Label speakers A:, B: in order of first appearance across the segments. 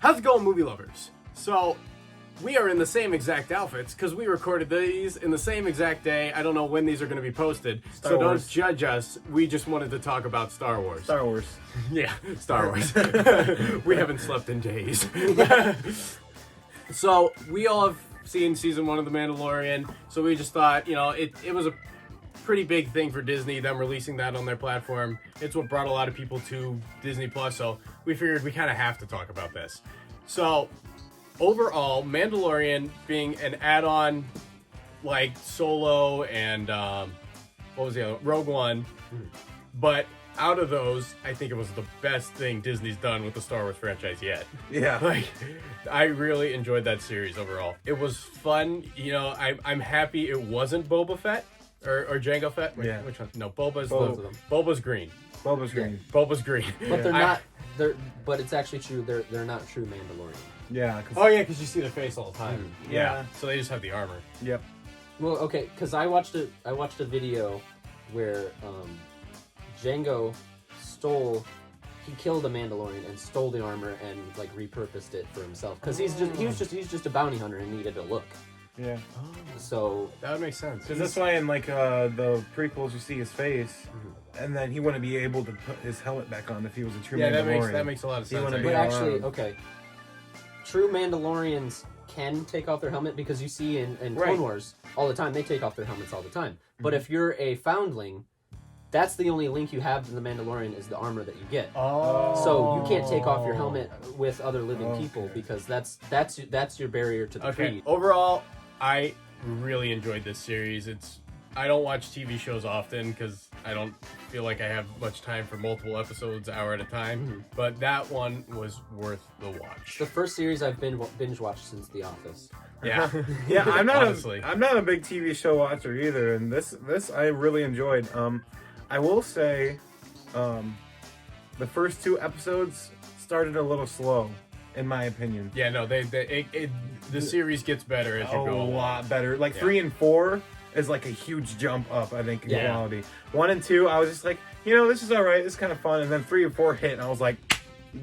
A: How's it going, movie lovers? So, we are in the same exact outfits because we recorded these in the same exact day. I don't know when these are going to be posted,
B: Star
A: so
B: Wars.
A: don't judge us. We just wanted to talk about Star Wars.
B: Star Wars.
A: Yeah, Star Wars. We haven't slept in days. So, we all have seen season 1 of The Mandalorian, so we just thought, it was a pretty big thing for Disney, them releasing that on their platform. It's what brought a lot of people to Disney Plus, so we figured we kind of have to talk about this. So, overall, Mandalorian being an add-on like Solo and what was the other one? Rogue One, but out of those, I think it was the best thing Disney's done with the Star Wars franchise yet.
B: Yeah.
A: Like, I really enjoyed that series overall. It was fun. I'm happy it wasn't Boba Fett or Jango Fett. Wait,
B: Yeah.
A: which one? No, Boba's
B: Both
A: the,
B: of them.
A: Boba's green.
B: Boba's green.
A: Boba's green.
C: But they're
A: I-
C: not. But it's actually true. They're not true Mandalorian.
B: Yeah.
A: Oh yeah, because you see their face all the time.
B: Yeah.
A: So they just have the armor.
B: Yep.
C: Well, okay, because I watched a video where Jango he killed a Mandalorian and stole the armor and like repurposed it for himself because he's just a bounty hunter and needed a look.
B: Yeah.
C: So
A: That would make sense.
B: Because that's why in like the prequels you see his face, and then he wouldn't be able to put his helmet back on if he was a true
A: Yeah,
B: Mandalorian.
A: that makes a lot of
B: He
A: sense.
B: wanna
A: I
B: be
C: But
A: guess.
B: around.
C: actually, okay, true Mandalorians can take off their helmet because you see in
B: Right.
C: Clone Wars all the time, they take off their helmets all the time. But if you're a foundling, that's the only link you have to the Mandalorian is the armor that you get.
A: Oh.
C: So you can't take off your helmet with other living
B: Okay.
C: people because that's your barrier to the
A: Okay.
C: creed.
A: Overall, I really enjoyed this series. I don't watch TV shows often because I don't feel like I have much time for multiple episodes, hour at a time. But that one was worth the watch.
C: The first series I've been binge watched since The Office.
A: Yeah.
B: Yeah, I'm not
A: Honestly.
B: I'm not a big TV show watcher either, and this I really enjoyed. I will say, the first 2 episodes started a little slow, in my opinion.
A: Yeah, no, the series gets better as you
B: A
A: go along.
B: lot better. Like
A: Yeah.
B: 3 and 4 is like a huge jump up, I think, in
A: Yeah.
B: quality. 1 and 2, I was just like, this is all right. It's kind of fun. And then 3 and 4 hit, and I was like,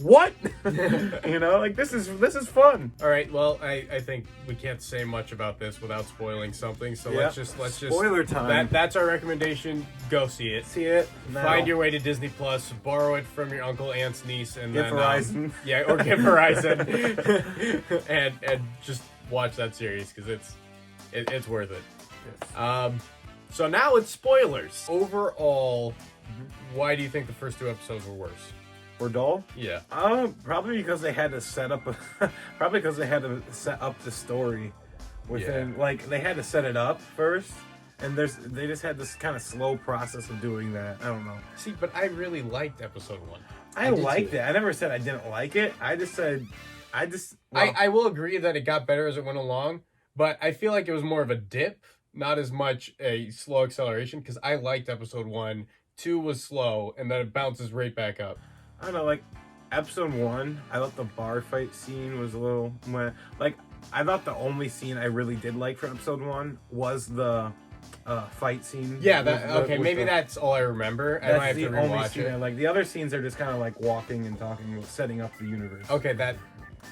B: what? Like this is fun.
A: All right, well, I think we can't say much about this without spoiling something. So
B: Yeah.
A: let's just
B: Spoiler time.
A: That's our recommendation. Go see it.
B: See it.
A: Find your way to Disney Plus, borrow it from your uncle, aunt's niece, and
B: Get
A: then
B: Verizon.
A: yeah, or get Verizon, and just watch that series because it's worth it. So now it's spoilers. Overall, why do you think the first 2 episodes were worse?
B: We're dull.
A: Yeah.
B: Probably because they had to set up the story within like they had to set it up first, and they just had this kind of slow process of doing that. I don't know.
A: See, but I really liked episode 1.
B: I
C: did
B: liked
C: too.
B: it. I never said I didn't like it. I just said
A: I will agree that it got better as it went along, but I feel like it was more of a dip, not as much a slow acceleration, because I liked episode 1. 2 was slow, and then it bounces right back up.
B: I don't know, like episode 1, I thought the bar fight scene was a little like I thought the only scene I really did like for episode 1 was the fight scene.
A: Yeah,
B: with
A: maybe that's all I remember. I might
B: that's
A: have
B: the
A: to
B: only
A: rewatch
B: scene I
A: it.
B: like. The other scenes are just kind of like walking and talking, setting up the universe.
A: Okay, that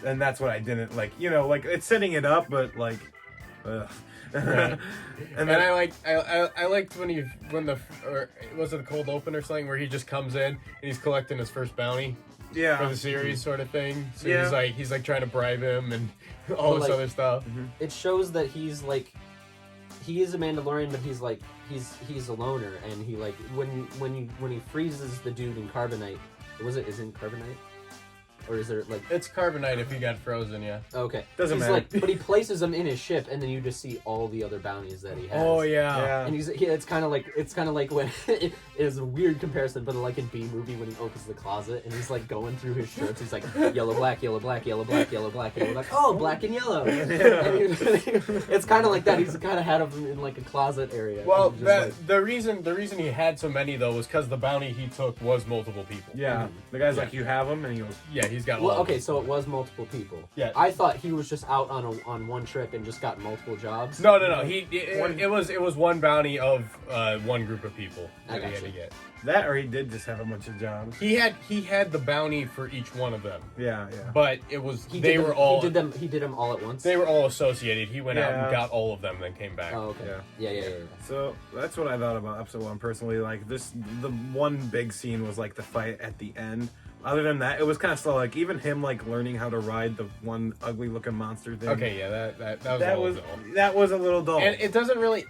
B: And that's what I didn't like. Like it's setting it up, but like, ugh.
A: Right.
B: and
A: and
B: then
A: I liked when was it a cold open or something where he just comes in and he's collecting his first bounty for
B: yeah,
A: the series sort of thing. So
B: Yeah.
A: he's like trying to bribe him and all
C: But,
A: this
C: like,
A: other stuff.
C: It shows that he is a Mandalorian, but he's a loner, and he like when he freezes the dude in carbonite. Is it carbonite? Or is there like
A: It's carbonite if he got frozen, yeah.
C: okay?
B: Doesn't
C: He's
B: matter.
C: but he places him in his ship, and then you just see all the other bounties that he has.
A: Oh yeah.
B: yeah.
C: And it's kind of like when it is a weird comparison, but like in B movie when he opens the closet and he's like going through his shirts, he's like yellow, black, yellow, black, yellow, black, yellow, black, yellow, black. Oh, black and yellow. And it's kind of like that. He's kind of had them in like a closet area.
A: Well,
C: And just,
A: the reason he had so many though was because the bounty he took was multiple people.
B: Yeah, the guy's like, you have him, and he goes,
A: Yeah, he's got all
C: Well,
A: of
C: okay,
A: them.
C: so it was multiple people.
A: Yeah.
C: I thought he was just out on one trip and just got multiple jobs.
A: No. It was one bounty of one group of people
C: I
A: that he had
C: gotcha.
A: to get.
B: That or he did just have a bunch of jobs.
A: He had the bounty for each one of them,
B: Yeah.
A: but it was
C: He
A: they
C: did
A: were
C: them,
A: all
C: He did them all at once.
A: they were all associated. He went out
B: Yeah.
A: and got all of them, then came back.
C: Oh, okay. Yeah.
B: So that's what I thought about episode 1 personally. Like the one big scene was like the fight at the end. Other than that, it was kind of slow. Like even him like learning how to ride the one ugly looking monster thing.
A: Okay, yeah, that was
B: that
A: all
B: was
A: dull.
B: that was a little dull.
A: And it doesn't really.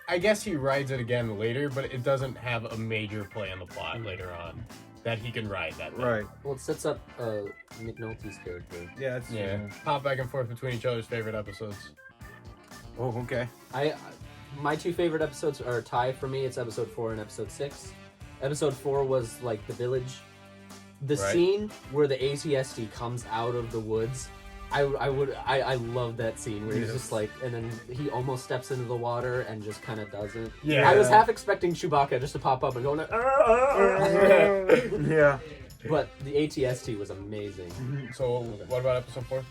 A: I guess he rides it again later, but it doesn't have a major play in the plot later on that he can ride that thing.
B: right.
C: Well, it sets up Nick Nolte's character.
B: Yeah. It's
A: Yeah, pop back and forth between each other's favorite episodes.
B: Oh, okay.
C: My two favorite episodes are a tie for me. It's episode 4 and episode 6. Episode 4 was like the village. The
A: Right.
C: scene where the ATSD comes out of the woods. I love that scene where he's
B: Yes.
C: just like, and then he almost steps into the water and just kind of doesn't.
A: Yeah.
C: I was half expecting Chewbacca just to pop up and go,
B: Yeah.
C: but the ATST was amazing.
A: So, what about episode 4?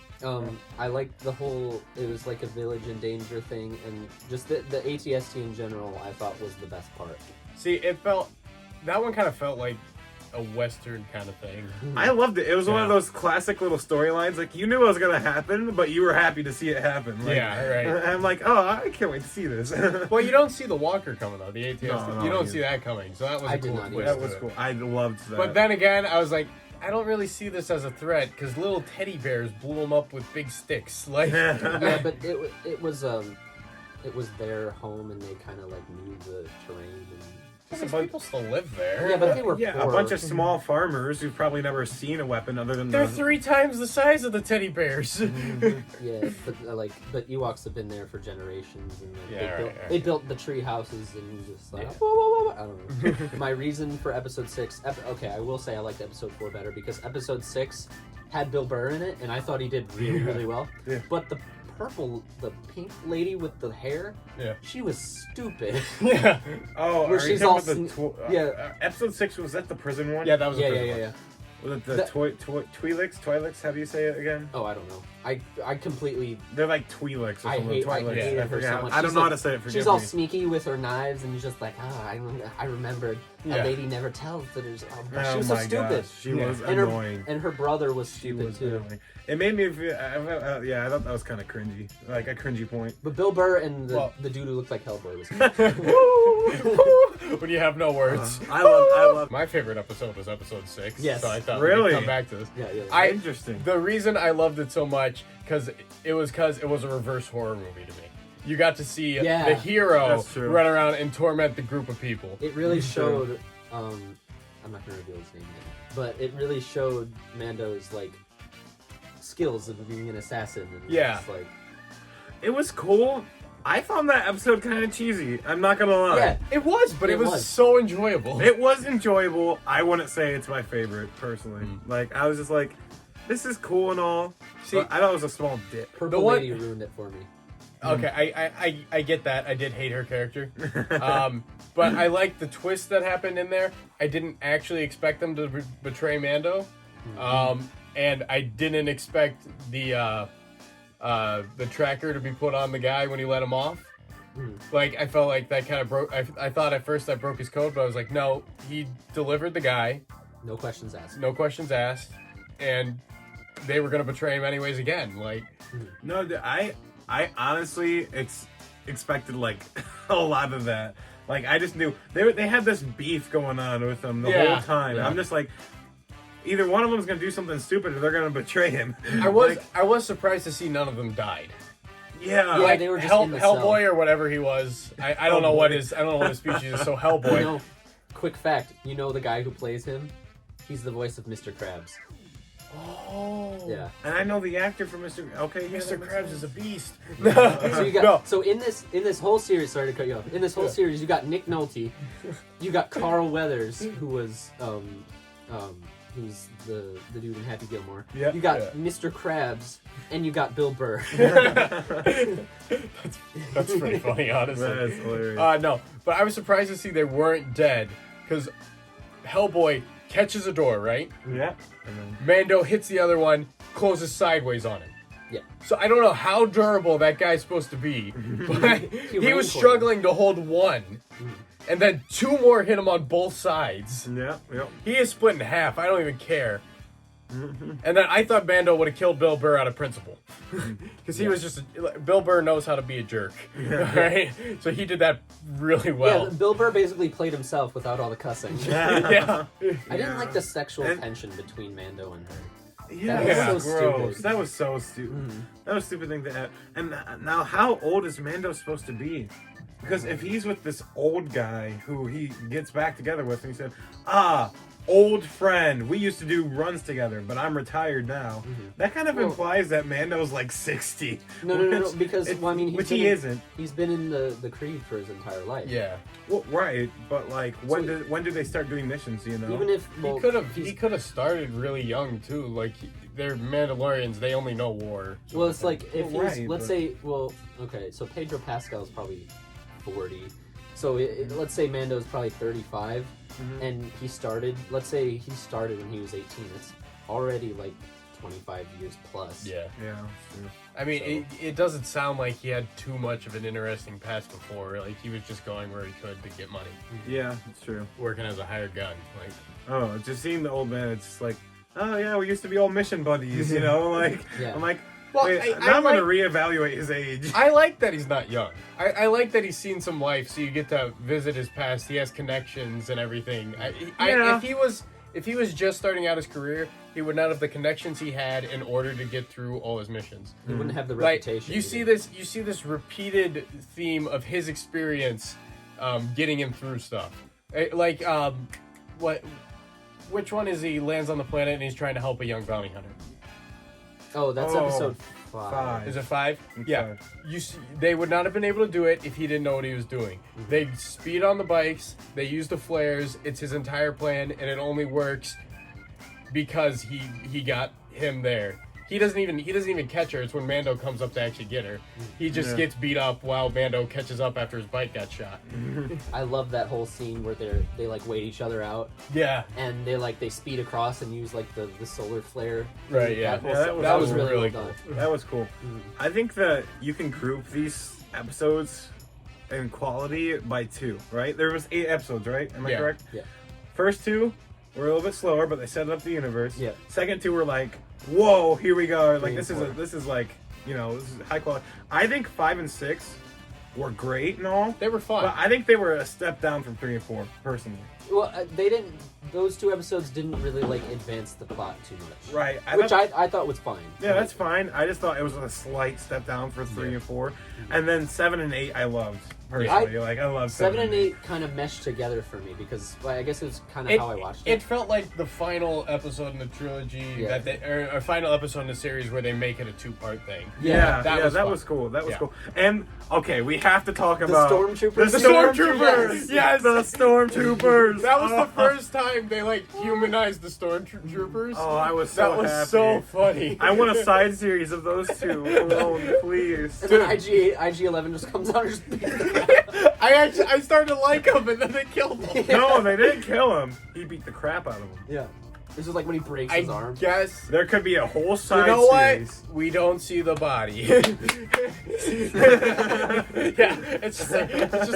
C: I liked the whole, it was like a village in danger thing, and just the ATST in general I thought was the best part.
A: See, that one kind of felt like a Western kind of thing.
B: I loved it. It was one of
A: Yeah.
B: those classic little storylines. Like you knew it was gonna happen, but you were happy to see it happen. Like,
A: Yeah, right.
B: I'm like, oh, I can't wait to see this.
A: Well, you don't see the Walker coming though. The ATS,
B: No,
A: you don't
B: yeah.
A: see that coming. So that was
C: I
A: a
C: did
A: cool
C: not
A: twist
C: either.
B: that was
A: to it.
B: cool. I loved that.
A: But then again, I was like, I don't really see this as a threat because little teddy bears blew them up with big sticks. Like,
C: Yeah, but it was their home, and they kind of like knew the terrain.
A: these people still live there.
C: Yeah, but they were
B: yeah,
C: poor.
B: a bunch of small farmers who've probably never seen a weapon other than
A: They're
B: the
A: 3 times the size of the teddy bears.
C: Yeah, but Ewoks have been there for generations, and like,
A: Yeah, right.
C: they built the tree houses, and just like
A: Yeah.
C: whoa. I don't know. My reason for episode 6, okay, I will say I liked episode 4 better because episode 6 had Bill Burr in it, and I thought he did really well.
B: Yeah.
C: But the pink lady with the hair,
A: Yeah.
C: she was stupid.
A: Yeah.
B: Oh,
C: Where
B: are you
C: she's
B: talking
C: all
B: about the
C: yeah.
B: episode 6 was that the prison one?
A: Yeah, that was the
C: yeah.
A: first one.
B: Was it the
C: That-
B: Twi'leks? How do you say it again?
C: Oh, I don't know. I completely.
B: They're like Twi'leks or
C: I
B: something.
C: hate
B: Twi'leks.
C: hated
B: I
C: her
B: forget.
C: so much.
B: I don't
C: She's
B: know how
C: like-
B: to say it. Forgive
C: She's all
B: me.
C: sneaky with her knives, and he's just like, I remembered.
A: Yeah.
C: A lady never tells that there's.
B: Oh
C: she was so
B: my
C: stupid.
B: gosh, she
A: Yeah.
B: was
C: And her,
B: annoying.
C: and her brother was
B: She
C: stupid
B: was
C: too.
B: annoying. It made me feel. Yeah, I thought that was kind of cringy, like a cringy point.
C: But Bill Burr and
A: Well-
C: the dude who looked like Hellboy was.
A: When you have no words.
B: I love.
A: My favorite episode was episode 6.
C: Yes.
A: So I thought
B: Really?
A: we'd come back to this.
C: yeah.
B: Interesting.
A: The reason I loved it so much because it was a reverse horror movie to me. You got to see
C: Yeah.
A: the hero
B: That's true.
A: run around and torment the group of people.
C: It really
B: It's true.
C: showed. I'm not gonna reveal his name yet, but it really showed Mando's like skills of being an assassin. And
A: Yeah.
C: just, like,
B: It was cool. I found that episode kind of cheesy. I'm not gonna lie.
C: yeah.
A: It was, but it
C: It
A: was
C: was.
A: so enjoyable.
B: It was enjoyable. I wouldn't say it's my favorite personally. Like I was just like, this is cool and all.
A: See-
B: But I thought it was a small dip.
C: Purple
A: one-
C: Lady ruined it for me.
A: Okay, I get that. I did hate her character. But I liked the twist that happened in there. I didn't actually expect them to betray Mando. And I didn't expect the tracker to be put on the guy when he let him off. Like, I felt like that kind of broke... I thought at first that broke his code, but I was like, no, he delivered the guy.
C: No questions asked.
A: No questions asked. And they were going to betray him anyways again. Like,
B: No, I honestly expected like a lot of that. Like I just knew they had this beef going on with them the
A: Yeah.
B: whole time.
A: Yeah.
B: I'm just like, either one of them's gonna do something stupid or they're gonna betray him.
A: I was surprised to see none of them died.
B: Yeah.
C: Yeah, they were just in the
A: Hellboy
C: cell.
A: or whatever he was. I don't know what his species is. So Hellboy.
C: You know, quick fact, you know the guy who plays him? He's the voice of Mr. Krabs.
A: Oh.
C: Yeah.
B: And I know the actor from Mr. Okay, yeah,
A: Mr.
B: that makes
A: Krabs
B: sense.
A: is a beast.
C: So you got
A: No.
C: so in this whole series, sorry to cut you off. In this whole
A: Yeah.
C: series, you got Nick Nolte, you got Carl Weathers, who was who's the dude in Happy Gilmore.
B: Yeah.
C: You got
A: Yeah.
C: Mr. Krabs, and you got Bill Burr.
A: That's pretty funny, honestly.
B: That is hilarious.
A: No, but I was surprised to see they weren't dead because Hellboy catches a door, right?
B: Yeah. And then,
A: Mando hits the other one, closes sideways on him.
C: Yeah.
A: So I don't know how durable that guy's supposed to be, but he
C: ran
A: was
C: for
A: struggling to hold one, and then two more hit him on both sides.
B: yeah. Yep.
A: He is split in half. I don't even care. And then I thought Mando would have killed Bill Burr out of principle, because he was just Bill Burr knows how to be a jerk, right? So he did that really well.
C: Yeah, Bill Burr basically played himself without all the cussing.
A: Yeah.
C: I didn't like the sexual
B: And-
C: tension between Mando and her.
B: Yeah,
C: That was so
B: gross.
C: stupid.
B: That was so stupid. That was a stupid thing to add. And now, how old is Mando supposed to be? Because if he's with this old guy who he gets back together with, and he said, old friend, we used to do runs together, but I'm retired now. That kind of
C: Well-
B: implies that Mando's like 60.
C: No, because well, I mean,
B: which he isn't.
C: He's been in the Creed for his entire life.
A: Yeah.
B: Well, right, but like, when
C: So-
B: do they start doing missions? You know,
C: Even if well,
A: He could have started really young too. Like they're Mandalorians, they only know war.
C: well, it's like if
B: Well,
C: he's
B: right,
C: let's
B: but-
C: say okay, so Pedro Pascal is probably 40. So let's say Mando's probably 35, and he started. Let's say he started when he was 18. It's already like 25 years plus.
A: Yeah.
B: yeah, it's true.
A: I mean,
C: So-
A: it doesn't sound like he had too much of an interesting past before. Like he was just going where he could to get money,
B: Yeah, it's true.
A: working as a hired gun. Like
B: Oh, just seeing the old man, it's just like, oh yeah, we used to be all mission buddies, you know? Like,
C: Yeah.
B: I'm like,
A: Well,
B: wait,
A: I
B: now I'm
A: like-
B: gonna reevaluate his age.
A: I like that he's not young. I like that he's seen some life, so you get to visit his past. He has connections and everything.
B: Yeah.
A: If he was just starting out his career, he would not have the connections he had in order to get through all his missions.
C: He wouldn't have the
A: Like
C: reputation.
A: you see this repeated theme of his experience, getting him through stuff. Which one is he lands on the planet and he's trying to help a young bounty hunter?
C: Oh, that's
B: Oh,
C: episode 5.
A: Is it 5?
B: It's
A: Yeah.
B: 5.
A: You see, they would not have been able to do it if he didn't know what he was doing. They speed on the bikes, they use the flares, it's his entire plan, and it only works because he got him there. He doesn't even catch her. It's when Mando comes up to actually get her. He just
B: Yeah.
A: gets beat up while Mando catches up after his bike got shot.
C: I love that whole scene where they like wait each other out
A: Yeah.
C: and they speed across and use like the solar flare.
A: Right, yeah.
C: whole
B: Yeah,
C: se-
B: that was
A: really
C: well
A: cool.
C: done.
B: That was cool. I think that you can group these episodes in quality by 2, right? There was 8 episodes, right? Am I
A: Yeah.
B: correct?
C: Yeah.
B: First 2 were a little bit slower, but they set up the universe.
C: Yeah.
B: Second 2 were like, whoa, here we go. Like,
C: 3 and
B: this
C: 4.
B: is like, you know, this is high quality. I think 5 and 6 were great and all.
A: They were fun.
B: But I think they were a step down from 3 and 4, personally.
C: Well, they didn't. Those 2 episodes didn't really like advance the plot too much.
B: Right.
C: Which I thought was fine.
B: Yeah, that's fine. I just thought it was a slight step down for 3 and 4. And then 7 and 8 I loved, personally. I love
C: 7 and 8 kind of meshed together for me because I guess it was kind of how I watched it.
A: It felt like the final episode in the trilogy
C: Yeah.
A: or final episode in the series where they make it a 2-part thing.
B: Yeah,
A: that
B: that
A: was fun.
B: was cool. That was
A: Yeah.
B: cool. And okay, we have to talk about
C: Stormtroopers?
B: The
C: The
B: Stormtroopers.
A: Yes.
B: The Stormtroopers.
A: That was
B: Oh.
A: the first time they like humanized the stormtroopers.
B: Oh, I was
A: that
B: so
A: was
B: happy.
A: so funny.
B: I want a side series of those two alone, please.
C: And then IG-11 just comes out and just beats the
A: I started to like him, and then they killed him.
B: No, they didn't kill him. He beat the crap out of him.
C: Yeah. This is like when he breaks
A: I
C: his arm.
A: guess.
B: There could be a whole side
A: You know
B: series.
A: what? We don't see the body. Yeah, it's just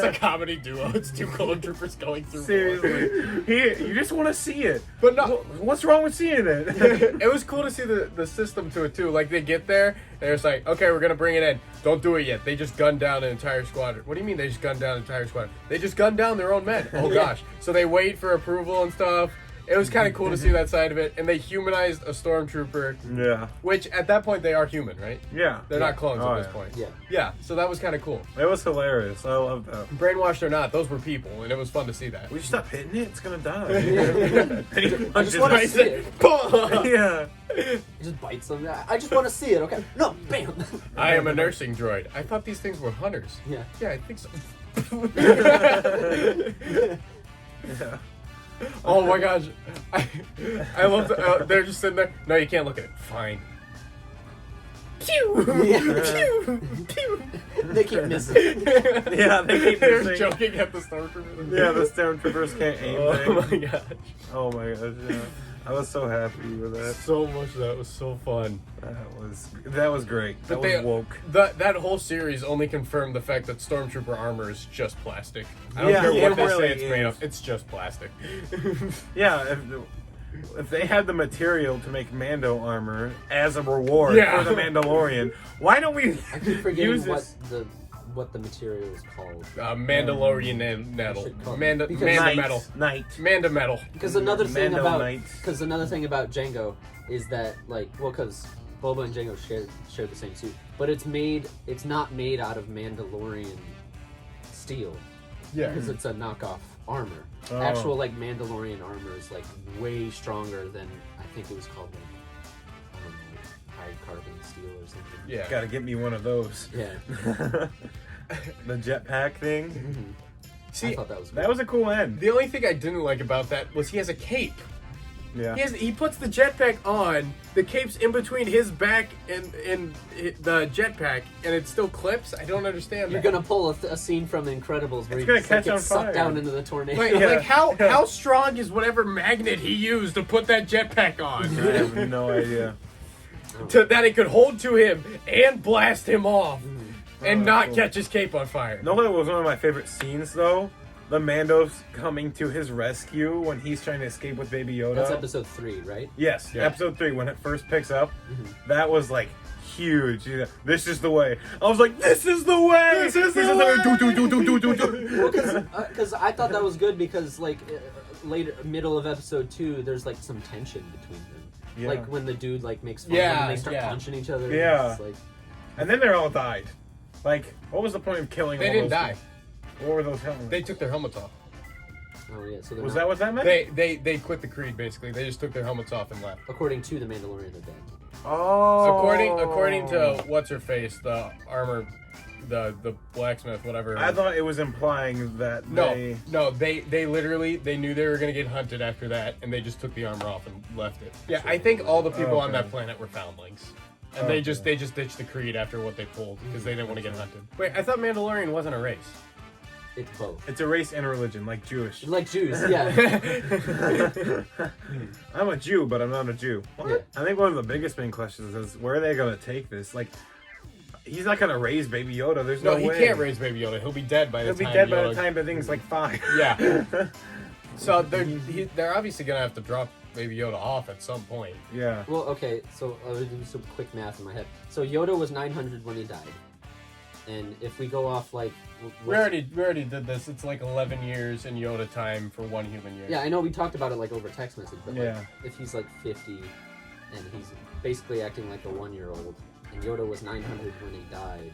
A: a comedy duo. It's 2 clone troopers going through war.
B: Seriously. You just want to see it.
A: But no,
B: What's wrong with seeing it?
A: it was cool to see the system to it too. Like they get there, and it's like, okay, we're gonna bring it in. Don't do it yet. They just gunned down an entire squadron. What do you mean they just gunned down an entire squadron? They just gunned down their own men. Oh gosh. So they wait for approval and stuff. It was kind of cool to see that side of it, and they humanized a stormtrooper,
B: Yeah.
A: which at that point they are human, right?
B: Yeah.
A: They're not clones
B: Oh,
A: at this
B: yeah.
A: point.
C: Yeah.
A: Yeah. So that was kind of cool.
B: That was hilarious. I love that.
A: Brainwashed or not, those were people, and it was fun to see that.
B: We just stop hitting it, it's gonna die.
C: I just want to see it.
B: Yeah.
C: He just bites them. I just want to see it. Okay. No. Bam.
A: I am a nursing droid. I thought these things were hunters.
C: Yeah.
A: Yeah, I think so.
B: Yeah.
A: Oh my gosh. I love they're just sitting there. No, you can't look at it. Fine. Pew!
C: Yeah.
A: Pew! Pew!
C: They keep missing.
B: Yeah, they keep
A: They're
B: missing.
A: joking at the stormtrooper.
B: Yeah, the stormtroopers can't aim.
A: Oh
B: thing.
A: my gosh.
B: Oh my gosh, yeah. I was so happy with that.
A: So much of that was so fun.
B: That was great. That was woke.
A: That whole series only confirmed the fact that stormtrooper armor is just plastic. I don't
B: Yeah,
A: care what
B: it
A: they
B: really
A: say it's made
B: is.
A: of. It's just plastic.
B: Yeah, if they had the material to make Mando armor as a reward
A: Yeah.
B: for the Mandalorian, why don't we
C: I keep forgetting
B: use this?
C: what the material is called.
A: Mandalorian metal.
C: should call it-
A: Manda
C: because-
A: metal.
B: Night.
A: Manda metal.
C: Because another thing
B: Mando
C: about
B: Knights.
C: Django is that because Boba and Django share the same suit, but it's not made out of Mandalorian steel
A: Yeah.
C: because it's a knockoff armor.
B: Oh.
C: Actual Mandalorian armor is way stronger than I think it was called I don't know, high carbon steel or something.
A: Yeah.
B: Gotta get me one of those.
C: Yeah.
B: The jetpack thing.
C: I
A: See,
C: thought that was
B: That was a cool end.
A: the only thing I didn't like about that was he has a cape.
B: Yeah.
A: He puts the jetpack on. The cape's in between his back and the jetpack, and it still clips. I don't understand.
C: You're
A: that.
C: gonna pull a scene from The Incredibles where
B: It's
C: he
B: gonna
C: just,
B: catch
C: gets
B: on
C: sucked
B: fire.
C: down into the tornado.
A: Like,
B: Yeah.
A: like how strong is whatever magnet he used to put that jetpack on?
B: I have no idea.
A: That it could hold to him and blast him off and
B: Oh,
A: not
B: cool.
A: catch his cape on fire.
B: No, that was one of my favorite scenes though. The Mandos coming to his rescue when he's trying to escape with Baby Yoda.
C: That's episode 3, right?
B: Yes,
A: Yeah.
B: episode 3 when it first picks up. That was huge. You know, this is the way. I was like, this is the way.
A: This is
B: He's
A: the
B: just like,
A: way.
C: Well, because I thought that was good because later middle of episode 2, there's some tension between them.
B: Yeah.
C: Like when the dude makes fun of
A: Yeah,
C: them and they start
A: yeah.
C: punching each other.
B: Yeah.
C: It's just,
B: And then they all died. What was the point of killing
A: They
B: all
A: didn't
B: those
A: die.
B: people? What were those helmets?
A: They took their helmets off.
C: oh yeah. So they're
B: Was
C: not,
B: that what that meant?
A: They quit the creed basically. They just took their helmets off and left.
C: according to the Mandalorian, they're dead.
B: Oh.
A: According to what's her face, the armor, the blacksmith, whatever.
B: I thought it was implying that they.
A: No, they literally they knew they were gonna get hunted after that, and they just took the armor off and left it. Yeah, I think all the people on
B: Okay.
A: that planet were foundlings, and they just ditched the creed after what they pulled because they didn't want to get hunted. Wait, I thought Mandalorian wasn't a race.
C: It's both.
B: It's a race and a religion, like Jewish.
C: Like Jews, yeah.
B: I'm a Jew, but I'm not a Jew. What?
C: Yeah.
B: I think one of the biggest main questions is where are they gonna take this? He's not gonna raise Baby Yoda. There's no,
A: No, he
B: way.
A: can't raise Baby Yoda. He'll be dead by the
B: He'll be
A: time.
B: dead by
A: Yoda-
B: the time the thing's 5.
A: Yeah. So they're obviously gonna have to drop Baby Yoda off at some point.
B: Yeah.
C: Well, okay, so I'll do some quick math in my head. So Yoda was 900 when he died. And if we go off
A: We already did this. It's 11 years in Yoda time for 1 human year.
C: Yeah, I know we talked about it over text message, but
B: Yeah.
C: if he's 50 and he's basically acting like a 1-year-old, and Yoda was 900 when he died,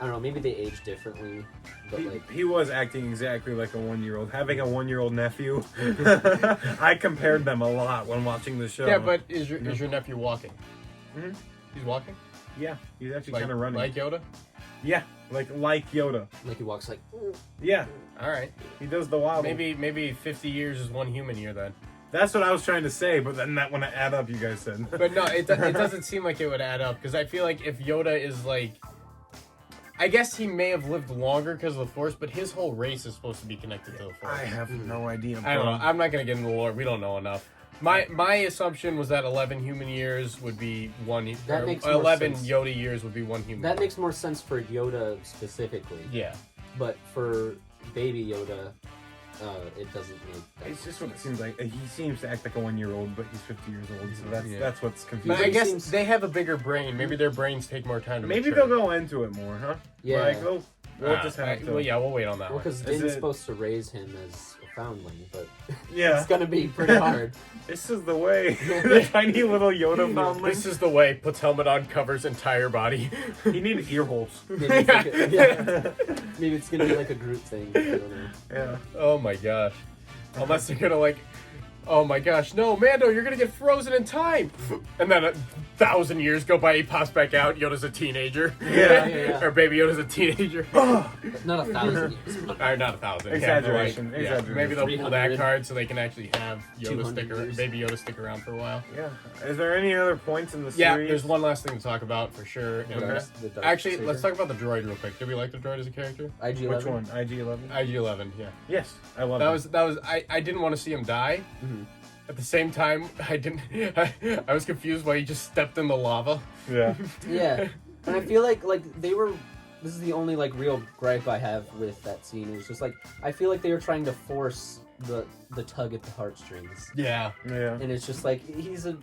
C: I don't know, maybe they age differently, but
B: He was acting exactly like a 1-year-old. Having a 1-year-old nephew, I compared them a lot when watching the show.
A: Yeah, but is your nephew walking?
B: Mhm.
A: He's walking.
B: yeah, he's actually
A: Like,
B: kind of running.
A: like Yoda.
B: yeah, like Yoda.
C: he walks
B: Yeah,
A: All right.
B: he does the wobble.
A: Maybe 50 years is 1 human year then.
B: That's what I was trying to say, but then that wouldn't add up. You guys said.
A: But no, it doesn't seem like it would add up because I feel like if Yoda is I guess he may have lived longer because of the Force, but his whole race is supposed to be connected to the Force.
B: I have no idea.
A: I don't know.
B: bro.
A: I'm not gonna get into the lore. We don't know enough. My assumption was that 11 human years would be one.
C: That
A: or
C: makes more
A: 11
C: sense.
A: Yoda years would be 1 human.
C: That
A: year.
C: makes more sense for Yoda specifically.
A: Yeah.
C: But for Baby Yoda, it doesn't make that
B: It's just what it seems like. He seems to act like a 1-year-old, but he's 50 years old. So
A: Yeah.
B: that's what's
A: But
B: confusing.
A: I
C: He
A: guess
C: seems-
A: they have a bigger brain. Maybe their brains take more time to
B: Maybe
A: mature.
B: they'll go into it more, huh?
C: Yeah.
B: We'll just have to.
A: Well, yeah, we'll wait on that
C: Well,
A: one.
C: because
B: Is
C: Din's
B: it-
C: supposed to raise him as a foundling, but
B: Yeah.
C: it's gonna be pretty hard.
B: This is the way. The tiny little Yoda foundling.
A: This is the way. Puts helmet on, covers entire body.
B: He needed ear holes.
C: Maybe it's, maybe it's gonna be like a group thing. I don't know.
B: Yeah.
A: Oh my gosh. Unless they're gonna oh my gosh, no, Mando, you're gonna get frozen in time. And then 1,000 years go by, he pops back out, Yoda's a teenager.
C: Yeah.
A: Or Baby Yoda's a teenager.
C: Not 1,000 years. But
A: Or not 1,000.
B: Exaggeration,
A: Yeah,
B: exaggeration.
A: maybe they'll pull that
C: 300.
A: card so they can actually have Yoda
C: 200 years.
A: Baby Yoda stick around for a while.
B: Yeah. Is there any other points in the
A: Yeah,
B: series?
A: there's one last thing to talk about for sure. And
C: The dark
A: actually,
C: saber.
A: let's talk about the droid real quick. Did we like the droid as a character?
C: IG-11.
B: Which one? IG-11?
A: IG-11, yeah.
B: Yes, I love
A: That was I didn't want to see him die.
C: Mhm.
A: At the same time, I was confused why he just stepped in the lava.
B: Yeah.
C: Yeah, and I feel like they were. This is the only like real gripe I have with that scene. Is just like I feel like they were trying to force the tug at the heartstrings,
A: Yeah.
B: Yeah.
C: and it's just like he's a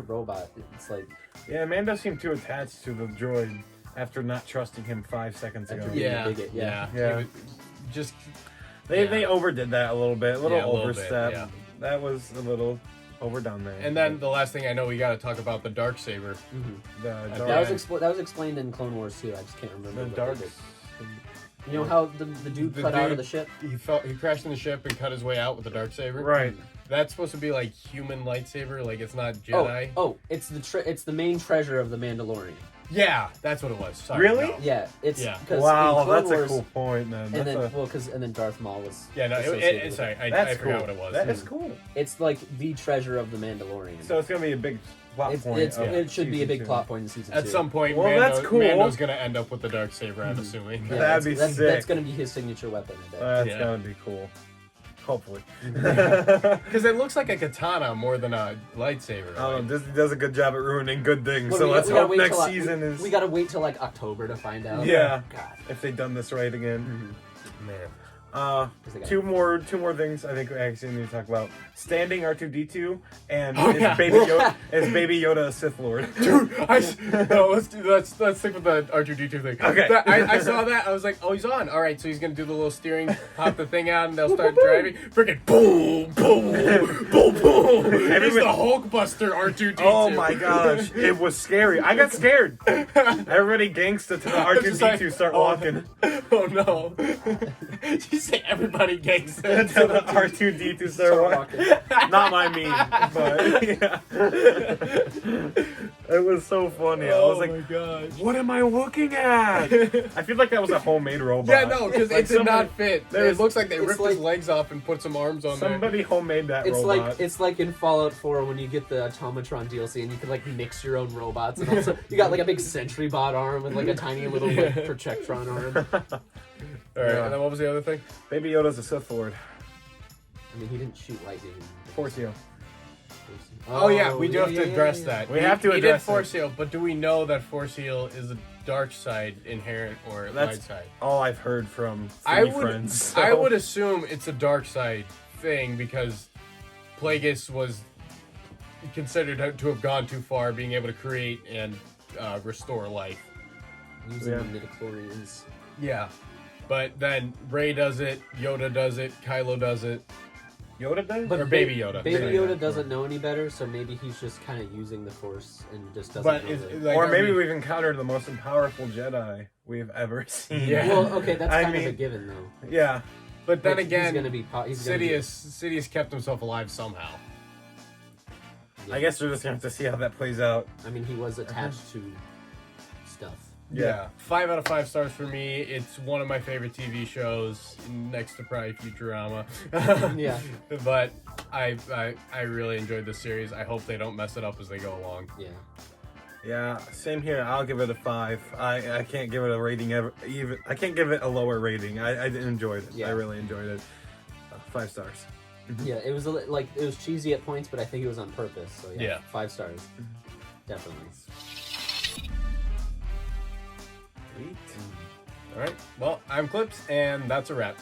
C: robot. It's like
B: Yeah, Mando seemed too attached to the droid after not trusting him 5 seconds ago.
C: After being
A: Yeah.
C: a bigot, yeah.
B: Yeah.
A: He was just
B: They overdid that a little bit, a little
A: Yeah, a little bit,
B: overstep.
A: yeah.
B: That was a little overdone there.
A: and then the last thing I know, we got to talk about the dark saber.
C: mhm.
B: the
A: That
B: dark,
C: that was explained in Clone Wars too. I just can't remember.
B: the
C: what
B: dark.
C: they did. You know how the dude
A: The
C: cut out of
A: dude-
C: the ship?
A: He crashed in the ship and cut his way out with the dark saber.
B: Right.
A: That's supposed to be like human lightsaber, like it's not Jedi.
C: Oh, it's the main treasure of the Mandalorian.
A: Yeah, that's what it was. Sorry,
B: Really?
A: no.
C: Yeah, it's
A: Yeah.
C: because
B: Wow,
C: in Clone
B: that's
C: Wars,
B: a cool point, man.
C: And
B: That's
C: then and then Darth Maul was
A: Yeah, no,
C: associated with
A: sorry,
C: it.
A: I
B: that's
A: forgot
B: cool.
A: what it was.
B: That is cool.
C: It's like the treasure of the Mandalorian.
B: So it's gonna be a big plot point. of
C: It should be a
B: season
C: big
B: 2.
C: plot point in season
A: At
C: 2.
A: some point,
B: Well, that's cool.
A: Mando's gonna end up with the dark saber. I'm assuming.
C: Yeah,
B: That'd be
C: that's
B: sick.
C: gonna be his signature weapon. I bet.
B: That's
A: Yeah.
B: gonna be cool. Hopefully.
A: Because it looks like a katana more than a lightsaber.
B: I don't know,
A: right?
B: Disney does a good job at ruining good things,
C: Well,
B: so
C: we-
B: let's
C: we gotta
B: hope
C: wait
B: next
C: till,
B: season is.
C: We gotta wait till like October to find out.
B: Yeah.
C: God.
B: If they've done this right again.
A: Man.
C: 'Cause they got-
B: Two more things I think we actually need to talk about. Standing R2D2 and
A: Oh,
B: is
A: yeah.
B: Baby Yoda a Sith Lord?
A: Dude, let's stick with the R2D2 thing.
B: Okay.
A: I saw that. I was like, oh, he's on. All right, so he's gonna do the little steering, pop the thing out, and they'll start driving. Freaking boom, boom, boom, boom. It's the Hulkbuster R2D2.
B: Oh my gosh, it was scary. I got scared. Everybody gangsta to the R2D2 start walking.
A: Oh no. You say everybody gangs
B: To the R2D2 start walking. Not my meme, but yeah. It was so funny. I was
A: Oh
B: like,
A: my gosh.
B: what am I looking at? I feel like that was a homemade robot.
A: Yeah, no, because
B: Like
A: it did not fit. It
B: there's-
A: looks like they
C: it's
A: ripped
C: like-
A: his legs off and put some arms on there.
B: Somebody homemade that robot.
C: It's like in Fallout 4 when you get the Automatron DLC and you can like mix your own robots, and also you got like a big Sentry Bot arm with like a tiny little like Projectron arm.
A: All right,
B: Yeah.
A: and then what was the other thing?
B: Baby Yoda's a Sith Lord.
C: I mean, he didn't shoot lightning.
B: Force you.
A: Oh, yeah, we do have to address that.
B: We have to
A: He did
B: address
A: Force
B: it.
A: Heal, but do we know that Force Heal is a dark side inherent or light
B: That's
A: side?
B: all I've heard from
A: I
B: three
A: would,
B: friends. so-
A: I would assume it's a dark side thing because Plagueis was considered to have gone too far, being able to create and restore life.
C: Using
B: Yeah.
C: the midichlorians.
A: Yeah, but then Rey does it, Yoda does it, Kylo does it.
B: Yoda does?
A: Or Baby Yoda.
C: Baby
A: Sorry,
C: Yoda
A: yeah.
C: doesn't know any better, so maybe he's just kind of using the Force and just doesn't
A: But
C: know
A: is,
C: that-
A: like,
B: or
A: are
B: maybe
A: we-
B: we've encountered the most powerful Jedi we've ever seen.
A: Yeah.
C: Well, okay, that's
B: I
C: kind of
B: mean-
C: a given though.
B: Yeah.
A: But then
C: Like,
A: again,
C: he's gonna be he's gonna be-
A: Sidious kept himself alive somehow.
C: yeah.
B: I guess we're just gonna have to see how that plays out.
C: I mean, he was attached to stuff.
A: Yeah. 5 out of 5 stars for me. It's one of my favorite TV shows, next to probably Futurama.
C: Yeah.
A: But I really enjoyed this series. I hope they don't mess it up as they go along.
C: Yeah.
B: Yeah, same here. I'll give it a 5. I can't give it a rating ever. Even I can't give it a lower rating. I enjoyed it.
C: Yeah.
B: I really enjoyed it. 5 stars.
C: Yeah, it was like it was cheesy at points, but I think it was on purpose. So yeah,
A: Yeah.
C: 5 stars, definitely.
B: Sweet.
A: All right. Well, I'm Clips, and that's a wrap.